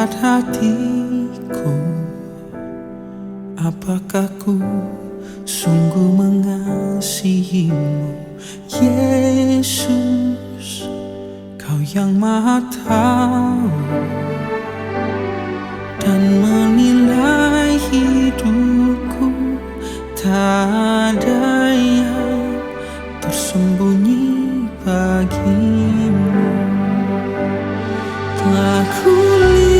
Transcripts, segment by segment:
Lihat hatiku, apakah ku sungguh mengasihimu, Yesus, Kau yang Maha Tahu dan menilai hidupku. Tak ada yang tersembunyi bagimu. Telah kulihat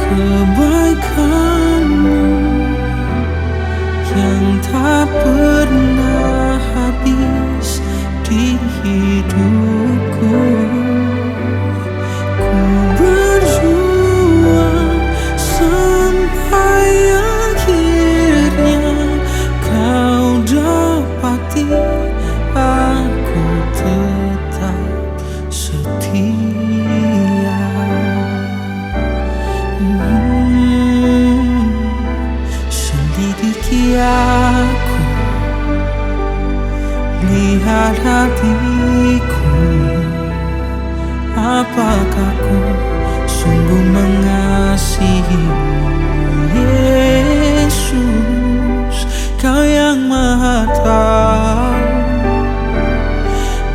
kebaikanmu yang tak pernah habis di hidupku. Ku berjuang sampai akhirnya Kau dapati aku tetap setia. Selidiki aku, lihat hatiku, apakah ku sungguh mengasihimu, Yesus, Kau yang Maha Tahu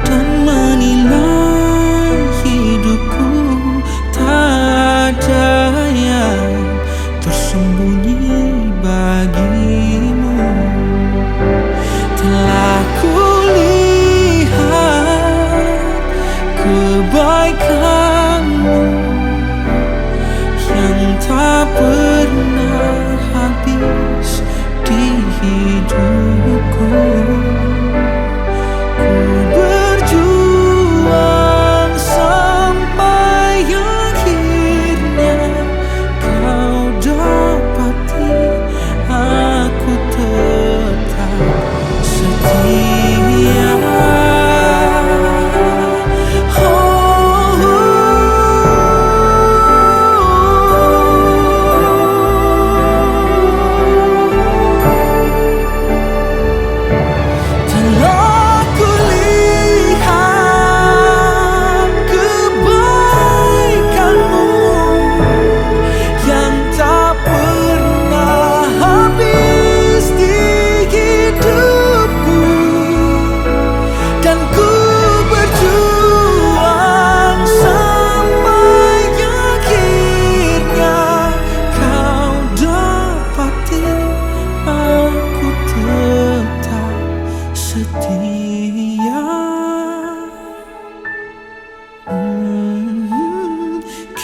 dan menilai hidupku. Tak ada yang tersembunyi bagimu. Telah kulihat kebaikanmu yang tak pernah habis di hidupku. Ku berjuang sampai akhirnya Kau dapati aku tetap setia.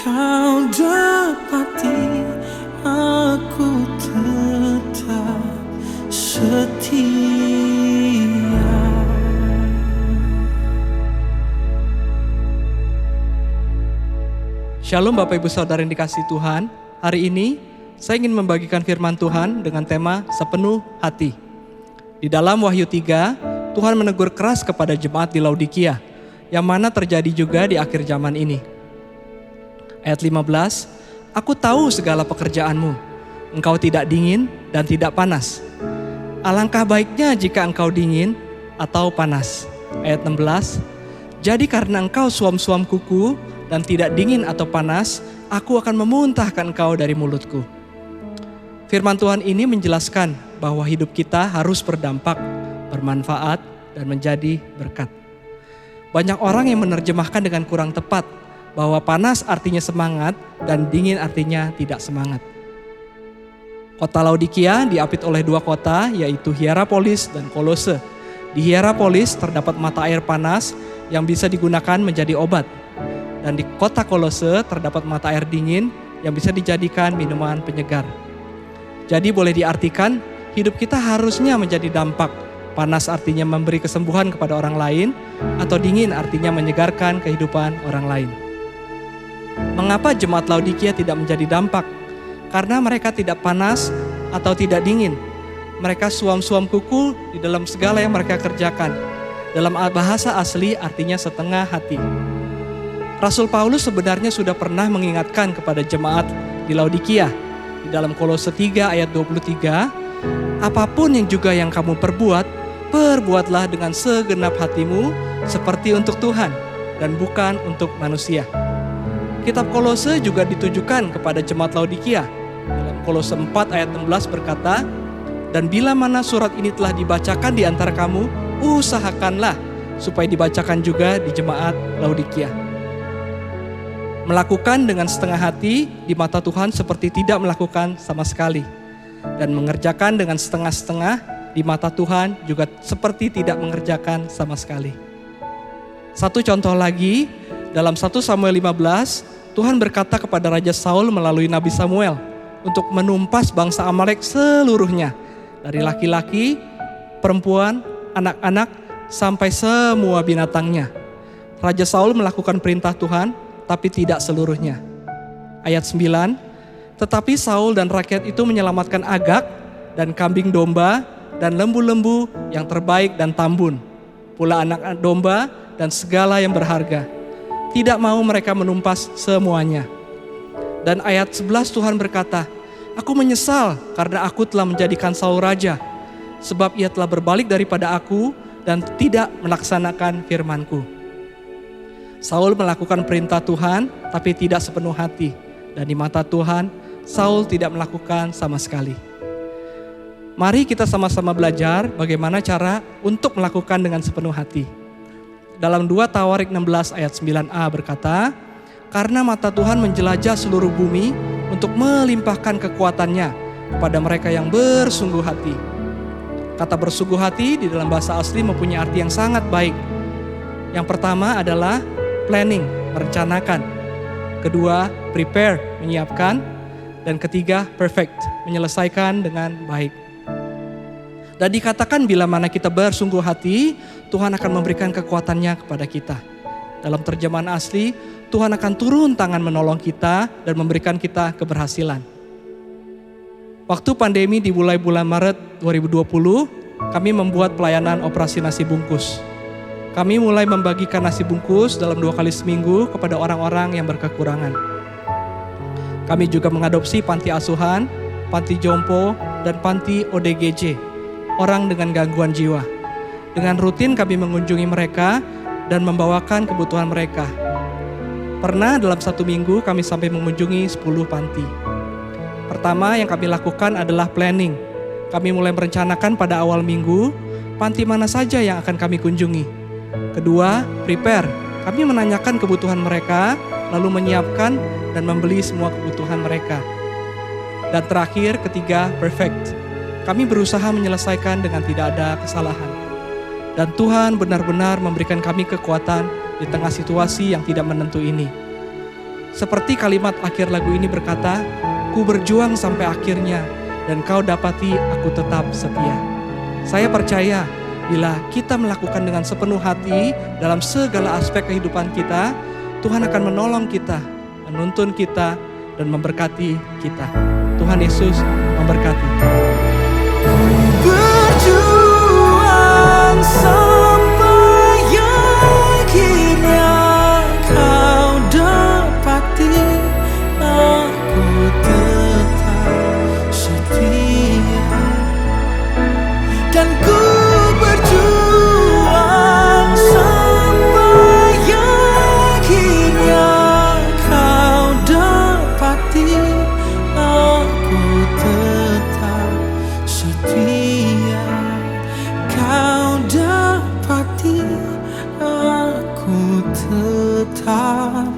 Kau dapati aku tetap setia. Shalom Bapak Ibu Saudara yang dikasihi Tuhan. Hari ini saya ingin membagikan firman Tuhan dengan tema sepenuh hati. Di dalam Wahyu 3, Tuhan menegur keras kepada jemaat di Laodikia, yang mana terjadi juga di akhir zaman ini. Ayat 15, Aku tahu segala pekerjaanmu, engkau tidak dingin dan tidak panas. Alangkah baiknya jika engkau dingin atau panas. Ayat 16, Jadi karena engkau suam-suam kuku dan tidak dingin atau panas, aku akan memuntahkan engkau dari mulutku. Firman Tuhan ini menjelaskan bahwa hidup kita harus berdampak, bermanfaat, dan menjadi berkat. Banyak orang yang menerjemahkan dengan kurang tepat bahwa panas artinya semangat dan dingin artinya tidak semangat. Kota Laodikia diapit oleh dua kota, yaitu Hierapolis dan Kolose. Di Hierapolis terdapat mata air panas yang bisa digunakan menjadi obat. Dan di kota Kolose terdapat mata air dingin yang bisa dijadikan minuman penyegar. Jadi boleh diartikan hidup kita harusnya menjadi dampak. Panas artinya memberi kesembuhan kepada orang lain, atau dingin artinya menyegarkan kehidupan orang lain. Mengapa jemaat Laodikia tidak menjadi dampak? Karena mereka tidak panas atau tidak dingin. Mereka suam-suam kuku di dalam segala yang mereka kerjakan. Dalam bahasa asli artinya setengah hati. Rasul Paulus sebenarnya sudah pernah mengingatkan kepada jemaat di Laodikia. Di dalam Kolose 3 ayat 23, apapun yang juga yang kamu perbuat, perbuatlah dengan segenap hatimu seperti untuk Tuhan dan bukan untuk manusia. Kitab Kolose juga ditujukan kepada jemaat Laodikia. Dalam Kolose 4 ayat 16 berkata, "Dan bila mana surat ini telah dibacakan di antara kamu, usahakanlah supaya dibacakan juga di jemaat Laodikia." Melakukan dengan setengah hati di mata Tuhan seperti tidak melakukan sama sekali. Dan mengerjakan dengan setengah-setengah di mata Tuhan juga seperti tidak mengerjakan sama sekali. Satu contoh lagi, dalam 1 Samuel 15, Tuhan berkata kepada Raja Saul melalui Nabi Samuel untuk menumpas bangsa Amalek seluruhnya. Dari laki-laki, perempuan, anak-anak, sampai semua binatangnya. Raja Saul melakukan perintah Tuhan, tapi tidak seluruhnya. Ayat 9, tetapi Saul dan rakyat itu menyelamatkan Agag dan kambing domba dan lembu-lembu yang terbaik dan tambun, pula anak domba dan segala yang berharga. Tidak mau mereka menumpas semuanya. Dan ayat 11 Tuhan berkata, "Aku menyesal karena aku telah menjadikan Saul raja, sebab ia telah berbalik daripada aku dan tidak melaksanakan firman-Ku." Saul melakukan perintah Tuhan tapi tidak sepenuh hati. Dan di mata Tuhan, Saul tidak melakukan sama sekali. Mari kita sama-sama belajar bagaimana cara untuk melakukan dengan sepenuh hati. Dalam 2 Tawarik 16 ayat 9a berkata, "Karena mata Tuhan menjelajah seluruh bumi untuk melimpahkan kekuatannya kepada mereka yang bersungguh hati." Kata bersungguh hati di dalam bahasa asli mempunyai arti yang sangat baik. Yang pertama adalah planning, merencanakan. Kedua, prepare, menyiapkan. Dan ketiga, perfect, menyelesaikan dengan baik. Dan dikatakan bila mana kita bersungguh hati, Tuhan akan memberikan kekuatannya kepada kita. Dalam terjemahan asli, Tuhan akan turun tangan menolong kita dan memberikan kita keberhasilan. Waktu pandemi dimulai bulan Maret 2020, kami membuat pelayanan operasi nasi bungkus. Kami mulai membagikan nasi bungkus dalam 2 kali seminggu kepada orang-orang yang berkekurangan. Kami juga mengadopsi panti asuhan, panti jompo, dan panti ODGJ, orang dengan gangguan jiwa. Dengan rutin kami mengunjungi mereka dan membawakan kebutuhan mereka. Pernah dalam 1 minggu kami sampai mengunjungi 10 panti. Pertama yang kami lakukan adalah planning. Kami mulai merencanakan pada awal minggu, panti mana saja yang akan kami kunjungi. Kedua, prepare. Kami menanyakan kebutuhan mereka, lalu menyiapkan dan membeli semua kebutuhan mereka. Dan terakhir, ketiga, perfect. Kami berusaha menyelesaikan dengan tidak ada kesalahan. Dan Tuhan benar-benar memberikan kami kekuatan di tengah situasi yang tidak menentu ini. Seperti kalimat akhir lagu ini berkata, "Ku berjuang sampai akhirnya, dan kau dapati aku tetap setia." Saya percaya bila kita melakukan dengan sepenuh hati dalam segala aspek kehidupan kita, Tuhan akan menolong kita, menuntun kita, dan memberkati kita. Tuhan Yesus memberkati. Berjuang sampai akhirnya kau dapati aku tetap setia, dan ku berjuang sampai akhirnya kau dapati aku tetap setia. Kau dapati aku tetap